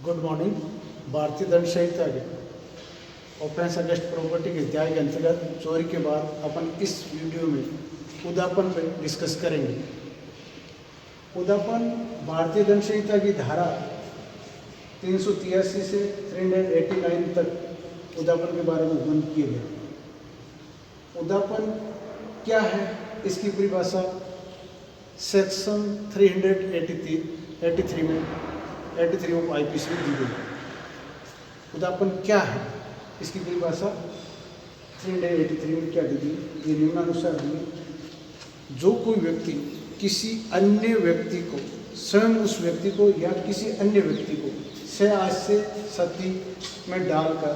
Good morning. भारतीय दंड संहिता के ऑफेंस अगेंस्ट प्रॉपर्टी के अध्याय के अंतर्गत चोरी के बाद अपन इस वीडियो में उद्यापन पर डिस्कस करेंगे। उद्यापन भारतीय दंड संहिता की धारा 383 से 389 तक उद्यापन के बारे में वर्णन किए गए। उद्यापन क्या है, इसकी परिभाषा सेक्शन 383 में 83 ऑफ आईपीसी में दी गई। उद्यापन क्या है, इसकी परिभाषा 383 में क्या दी गई, ये निम्नानुसार दी। जो कोई व्यक्ति किसी अन्य व्यक्ति को, स्वयं उस व्यक्ति को या किसी अन्य व्यक्ति को से सती में डालकर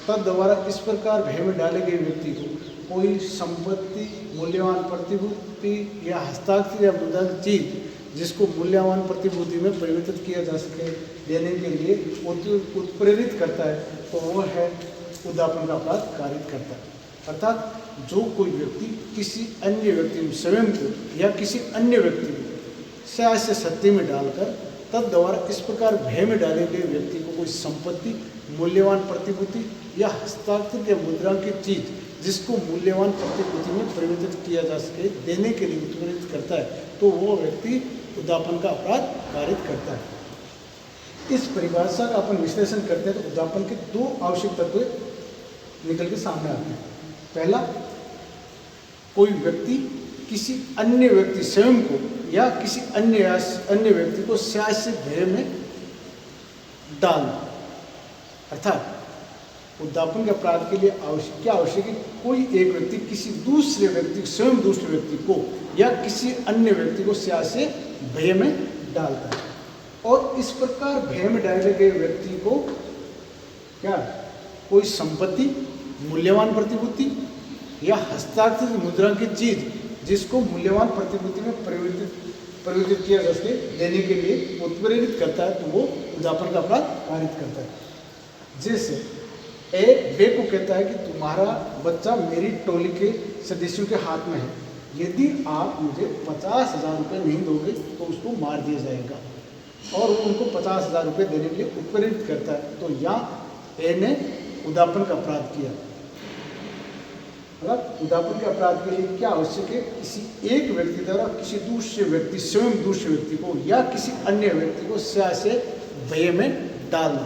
तद्वारा इस प्रकार भय में डाले गए व्यक्ति को कोई संपत्ति, मूल्यवान प्रतिभूति या हस्ताक्षर या मुद्रा चीज जिसको मूल्यवान प्रतिभूति में परिवर्तित किया जा सके देने के लिए उत्प्रेरित करता है, तो वह है उद्यापन का अपराध कारित करता है। अर्थात जो कोई व्यक्ति किसी अन्य व्यक्ति स्वयं को या किसी अन्य व्यक्ति को से सत्य में डालकर तद्वारा इस प्रकार भय में डाले गए व्यक्ति को कोई संपत्ति, मूल्यवान प्रतिभूति या हस्ताक्षर या मुद्रांकित चीज जिसको मूल्यवान प्रतिभूति में परिवर्तित किया जा सके देने के लिए उत्प्रेरित करता है, तो वो व्यक्ति उद्यापन का अपराध कारित करता है। इस परिभाषा का अपन विश्लेषण करते हैं तो उद्यापन के दो आवश्यक तत्व निकल के सामने आते हैं। पहला, कोई व्यक्ति किसी अन्य व्यक्ति स्वयं को या किसी अन्य व्यक्ति को से भय में डालना। अर्थात उद्यापन के अपराध के लिए क्या आवश्यक है, कोई एक व्यक्ति किसी दूसरे व्यक्ति, स्वयं दूसरे व्यक्ति को या किसी अन्य व्यक्ति को से भय में डालता है और इस प्रकार भय में डाले गए व्यक्ति को क्या कोई संपत्ति, मूल्यवान प्रतिभूति या हस्ताक्षर मुद्रा की चीज जिसको मूल्यवान प्रतिभूति में परिवर्तित किया जा सके देने के लिए उत्प्रेरित करता है, तो वो उद्यापन का अपराध कारित करता है। जैसे बे को कहता है कि तुम्हारा बच्चा मेरी टोली के सदस्यों के हाथ में है, यदि आप मुझे 50,000 रुपये नहीं दोगे तो उसको मार दिया जाएगा, और वो उनको 50,000 रुपये देने के लिए उत्प्रेरित करता है, तो यहाँ ए ने उद्यापन का अपराध किया। मतलब उद्यापन के अपराध के लिए क्या आवश्यक है, किसी एक व्यक्ति द्वारा किसी दूसरे व्यक्ति, स्वयं दूसरे व्यक्ति को या किसी अन्य व्यक्ति को से भय में डालना,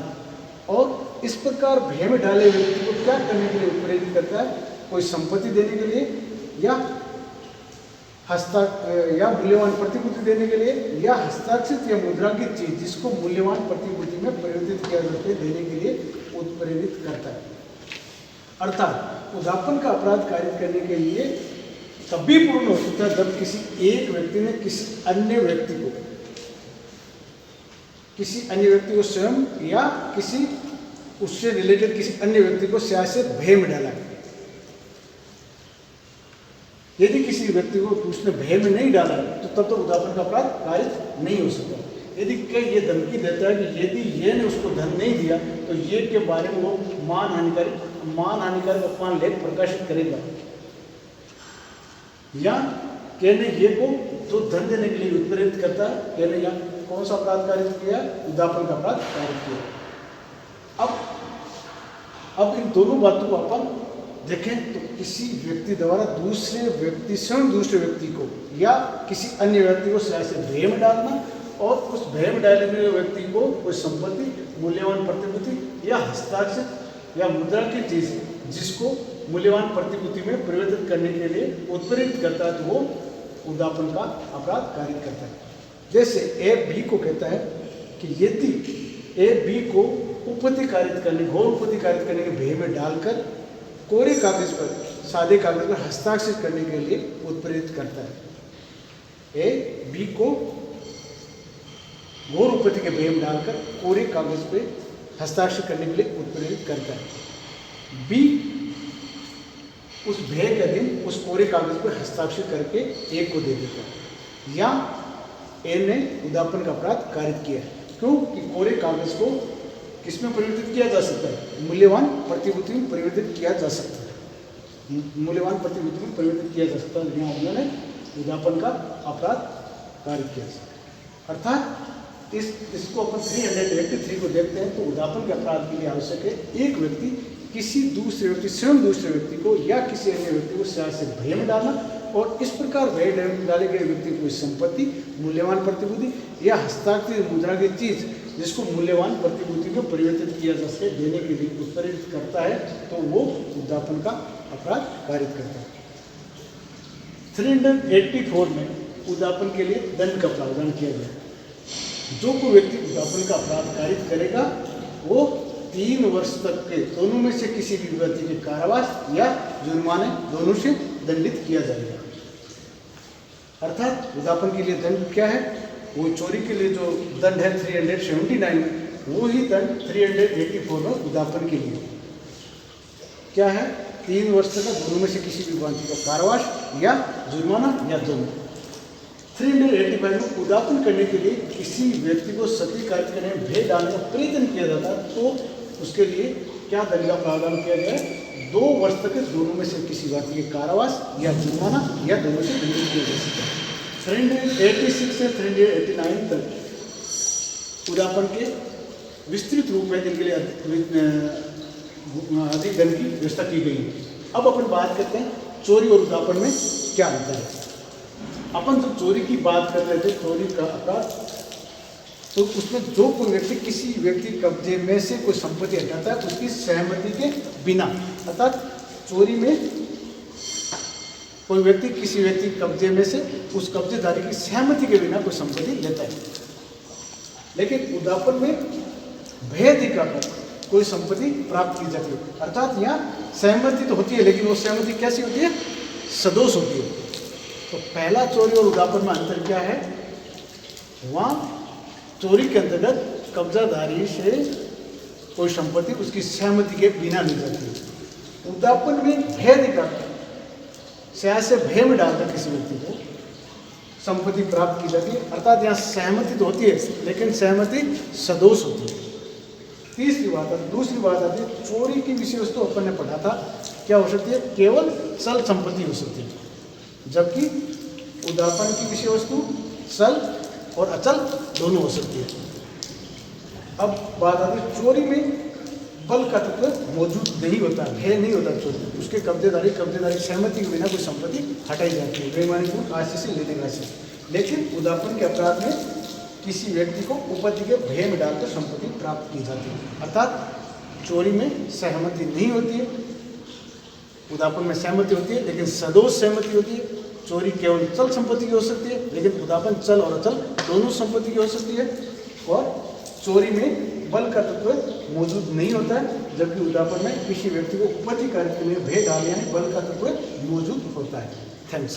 और इस प्रकार भय में डाले व्यक्ति को क्या करने के लिए उत्प्रेरित करता है, कोई संपत्ति देने के लिए या मूल्यवान प्रतिभूति देने के लिए या हस्ताक्षरित या मुद्रांकित चीज जिसको मूल्यवान प्रतिभूति में परिवर्तित किया जाता है देने के लिए उत्प्रेरित करता है। अर्थात उद्यापन का अपराध कारित करने के लिए तभी पूर्ण हो सकता है जब किसी एक व्यक्ति ने किसी अन्य व्यक्ति को स्वयं या किसी उससे रिलेटेड किसी अन्य व्यक्ति को से भय में डाला। यदि किसी व्यक्ति को उसने भय में नहीं डाला तो तब तो उद्यापन का अपराध कारित नहीं हो सकता। यदि ये धमकी देता है कि यदि ये ने उसको धन नहीं दिया तो ये के बारे में वो मान हानिकारक अपमान लेख प्रकाशित करेगा, या कहने ये को जो धन देने के लिए उत्प्रेरित करता है, कहने यहाँ कौन सा अपराध कारित किया, उद्यापन का अपराध कारित किया। अब इन दोनों बातों को अपन देखें तो किसी व्यक्ति द्वारा स्वयं दूसरे व्यक्ति को या किसी अन्य व्यक्ति को से भय में डालना, और उस भय में डाले हुए व्यक्ति को कोई संपत्ति, मूल्यवान प्रतिभूति या हस्ताक्षर या मुद्रा की चीज जिसको मूल्यवान प्रतिभूति में परिवर्तित करने के लिए उत्प्रेरित करता है, तो वो उद्यापन का अपराध कारित करता है। जैसे ए बी को कहता है कि यदि ए बी को घोर उपपत्ति कारित करने के भय में डालकर कोरे कागज पर, सादे कागज पर हस्ताक्षर करने के लिए उत्प्रेरित करता है। ए बी को घोर उपपत्ति के भय में डालकर कोरे कागज पे हस्ताक्षर करने के लिए उत्प्रेरित करता है। बी उस भय के दिन उस कोरे कागज पर हस्ताक्षर करके ए को दे देता है, या ए ने उद्यापन का अपराध कारित किया है। क्योंकि कोरे कागज को किसमें परिवर्तित किया जा सकता है, मूल्यवान प्रतिभूति में परिवर्तित किया जा सकता है, मूल्यवान प्रतिभूति में परिवर्तित किया जा सकता है। यहाँ उन्होंने उद्यापन का अपराध कारित किया। अर्थात इसको अपन 383 को देखते हैं। तो उदापन के अपराध के लिए आवश्यक है एक व्यक्ति किसी दूसरे व्यक्ति स्वयं दूसरे व्यक्ति को या किसी अन्य व्यक्ति को स्याह से भय में डालना और इस प्रकार भय डाले गए व्यक्ति को संपत्ति, मूल्यवान प्रतिभूति या हस्ताक्षरित मुद्रा की चीज जिसको मूल्यवान प्रतिभूति में परिवर्तित किया जा सके देने के लिए उत्प्रेरित करता है तो वो उद्यापन का अपराध कारित करता है। 384 में उद्यापन के लिए दंड का प्रावधान किया गया है। जो कोई व्यक्ति उद्यापन का अपराध कारित करेगा वो 3 वर्ष तक के दोनों में से किसी भी व्यक्ति के कारावास या जुर्माने दोनों से दंडित किया जाएगा। अर्थात उद्यापन के लिए दंड क्या है? वो चोरी के लिए जो दंड है 379 वो ही दंड 384 में उद्यापन के लिए क्या है? 3 वर्ष तक दोनों में से किसी भी व्यक्ति का कारावास या जुर्माना या दोनों। 385 में उद्यापन करने के लिए किसी व्यक्ति को सती कार्य करने में भय डालने का प्रयत्न किया जाता है तो उसके लिए क्या दंड का प्रावधान किया गया है? 2 वर्ष तक दोनों में से किसी व्यक्ति के कारावास या जुर्माना या दोनों से दंडित किया जा सकता है। 386 से 389 तक उद्यापन के विस्तृत रूप में इनके लिए अधिक दंड की व्यवस्था की गई है। अब अपन बात करते हैं चोरी और उद्यापन में क्या अंतर है। अपन जब चोरी की बात कर रहे थे, चोरी का अपराध, तो उसमें जो कोई व्यक्ति किसी व्यक्ति कब्जे में से कोई संपत्ति हटाता है उसकी सहमति के बिना, अर्थात चोरी में कोई व्यक्ति किसी व्यक्ति कब्जे में से उस कब्जेदारी की सहमति के बिना कोई संपत्ति लेता है। लेकिन उद्यापन में भय दिखाकर कोई संपत्ति प्राप्त की जाती है। अर्थात यहाँ सहमति तो होती है लेकिन वो सहमति कैसी होती है? सदोष होती है। तो पहला चोरी और उद्यापन में अंतर क्या है? वहाँ चोरी के अंतर्गत कब्जाधारी से कोई संपत्ति उसकी सहमति के बिना ली जाती है। उद्यापन में भय दिखाकर स्याह से भय में डालकर किसी व्यक्ति को संपत्ति प्राप्त की जाती है। अर्थात यहाँ सहमति तो होती है लेकिन सहमति सदोष होती है। तीसरी बात है, दूसरी बात आती है चोरी की विषय वस्तु अपन ने पढ़ा था क्या हो सकती है? केवल चल संपत्ति हो सकती है, जबकि उद्यापन की विषय वस्तु चल और अचल दोनों हो सकती है। अब बात आती है चोरी में बल का तत्व मौजूद नहीं होता, भय नहीं होता चोरी, उसके कब्जेदारी सहमति के बिना कोई संपत्ति हटाई जाती है बेईमानी को आश्चर्य से लेने का से। लेकिन उद्यापन के अपराध में किसी व्यक्ति को उपद्रव के भय में डालकर संपत्ति प्राप्त की जाती है। अर्थात चोरी में सहमति नहीं होती है, उद्यापन में सहमति होती है लेकिन सदोष सहमति होती है। चोरी केवल चल संपत्ति की हो सकती है लेकिन उद्यापन चल और अचल दोनों संपत्ति की हो सकती है। और चोरी में बल का तत्व मौजूद नहीं होता है, जबकि उद्यापन में किसी व्यक्ति को उपद्रव कार्य में भय डाल यानी बल का तत्व मौजूद होता है। थैंक्स।